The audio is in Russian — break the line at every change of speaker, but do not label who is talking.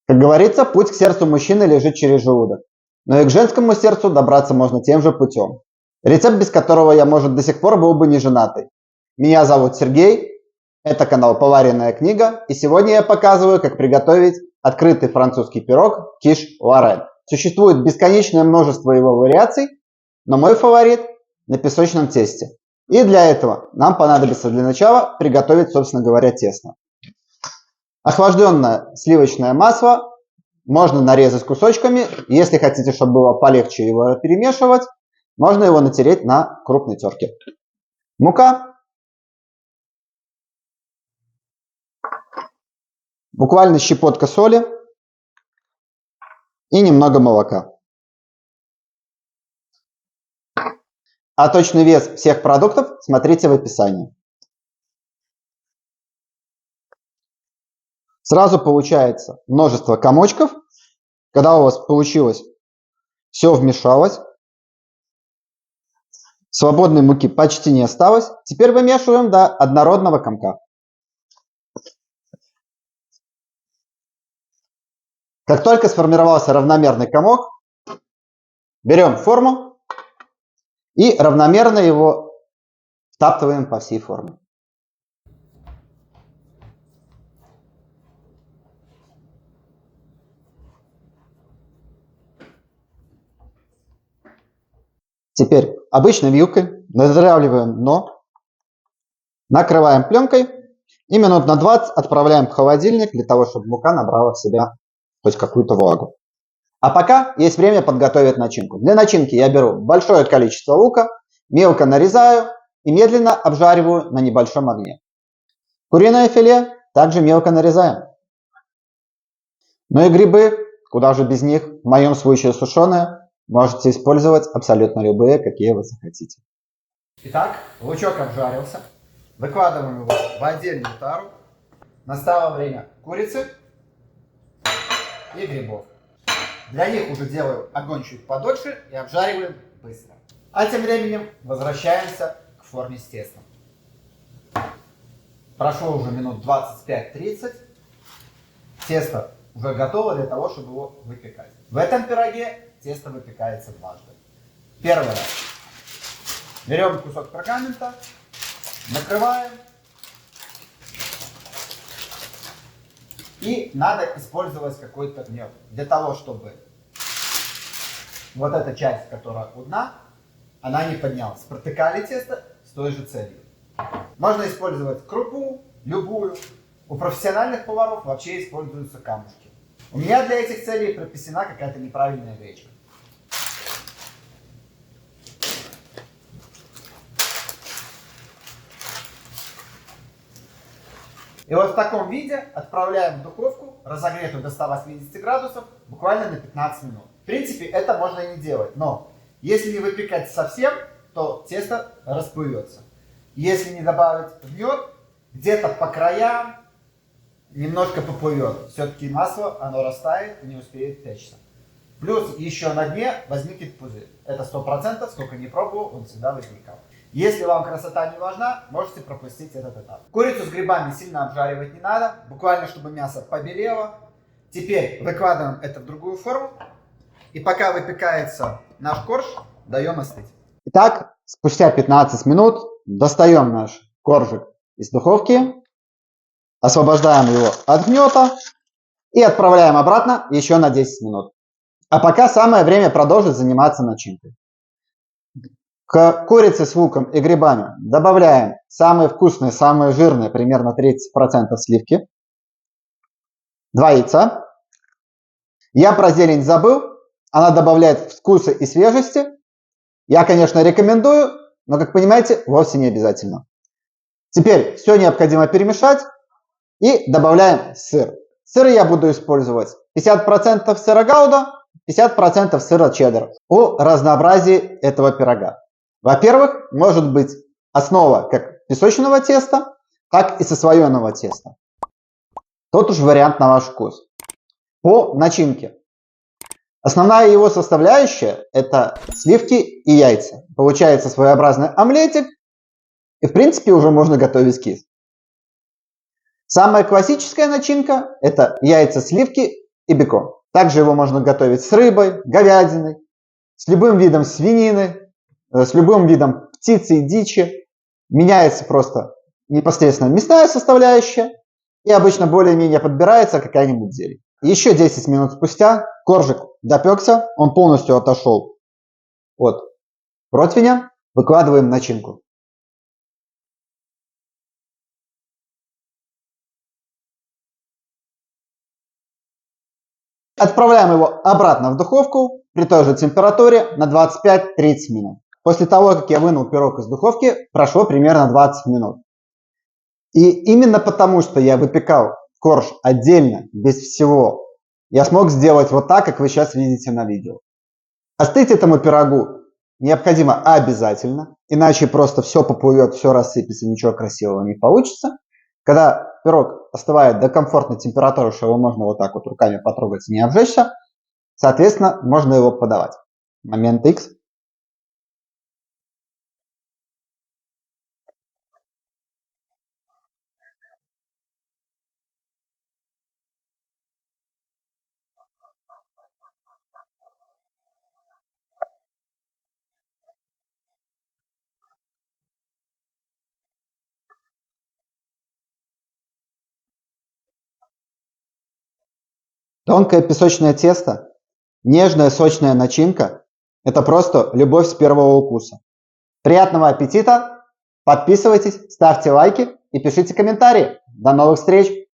Как говорится, путь к сердцу мужчины лежит через желудок. Но и к женскому сердцу добраться можно тем же путем. Рецепт, без которого я, может, до сих пор был бы не женатый. Меня зовут Сергей, это канал Поваренная книга, и сегодня я показываю, как приготовить открытый французский пирог киш Лорен. Существует бесконечное множество его вариаций, но мой фаворит на песочном тесте. И для этого нам понадобится для начала приготовить, собственно говоря, тесто. Охлажденное сливочное масло можно нарезать кусочками. Если хотите, чтобы было полегче его перемешивать, можно его натереть на крупной терке. Мука. Буквально щепотка соли и немного молока. А точный вес всех продуктов смотрите в описании. Сразу получается множество комочков. Когда у вас получилось, все вмешалось, свободной муки почти не осталось. Теперь вымешиваем до однородного комка. Как только сформировался равномерный комок, берем форму и равномерно его втаптываем по всей форме. Теперь обычной вилкой надравливаем дно, накрываем пленкой и минут на 20 отправляем в холодильник для того, чтобы мука набрала в себя хоть какую-то влагу. А пока есть время подготовить начинку. Для начинки я беру большое количество лука, мелко нарезаю и медленно обжариваю на небольшом огне. Куриное филе также мелко нарезаем. Ну и грибы, куда же без них, в моем случае сушеные, можете использовать абсолютно любые, какие вы захотите. Итак, лучок обжарился. Выкладываем его в отдельную тару. Настало время курицы и грибов. Для них уже делаю огонь чуть подольше и обжариваем быстро. А тем временем возвращаемся к форме с тестом. Прошло уже минут 25-30. Тесто уже готово для того, чтобы его выпекать. В этом пироге тесто выпекается дважды. Первый раз. Берем кусок пергамента, накрываем. И надо использовать какой-то гнет для того, чтобы вот эта часть, которая у дна, она не поднялась. Протыкали тесто с той же целью. Можно использовать крупу, любую. У профессиональных поваров вообще используются камушки. У меня для этих целей прописана какая-то неправильная гречка. И вот в таком виде отправляем в духовку, разогретую до 180 градусов, буквально на 15 минут. В принципе, это можно и не делать, но если не выпекать совсем, то тесто расплывется. Если не добавить гнет, где-то по краям немножко поплывет. Все-таки масло, оно растает и не успеет печься. Плюс еще на дне возникнет пузырь. Это 100%, сколько не пробовал, он всегда возникал. Если вам красота не важна, можете пропустить этот этап. Курицу с грибами сильно обжаривать не надо, буквально чтобы мясо побелело. Теперь выкладываем это в другую форму. И пока выпекается наш корж, даем остыть. Итак, спустя 15 минут достаем наш коржик из духовки, освобождаем его от гнета и отправляем обратно еще на 10 минут. А пока самое время продолжить заниматься начинкой. К курице с луком и грибами добавляем самые вкусные, самые жирные, примерно 30% сливки, 2 яйца. Я про зелень забыл, она добавляет вкуса и свежести. Я, конечно, рекомендую, но, как понимаете, вовсе не обязательно. Теперь все необходимо перемешать и добавляем сыр. Сыр я буду использовать 50% сыра гауда, 50% сыра чеддер о разнообразии этого пирога. Во-первых, может быть основа как песочного теста, так и со слоеного теста. Тут уж вариант на ваш вкус. По начинке. Основная его составляющая – это сливки и яйца. Получается своеобразный омлетик, и в принципе уже можно готовить киш. Самая классическая начинка – это яйца, сливки и бекон. Также его можно готовить с рыбой, говядиной, с любым видом свинины, с любым видом птицы и дичи. Меняется просто непосредственно мясная составляющая, и обычно более-менее подбирается какая-нибудь зелень. Еще 10 минут спустя коржик допекся, он полностью отошел от противня. Выкладываем начинку. Отправляем его обратно в духовку при той же температуре на 25-30 минут. После того, как я вынул пирог из духовки, прошло примерно 20 минут. И именно потому, что я выпекал корж отдельно, без всего, я смог сделать вот так, как вы сейчас видите на видео. Остыть этому пирогу необходимо обязательно, иначе просто все поплывет, все рассыпется, ничего красивого не получится. Когда пирог остывает до комфортной температуры, что его можно вот так вот руками потрогать и не обжечься, соответственно, можно его подавать. Момент X. Тонкое песочное тесто, нежная сочная начинка – это просто любовь с первого укуса. Приятного аппетита! Подписывайтесь, ставьте лайки и пишите комментарии. До новых встреч!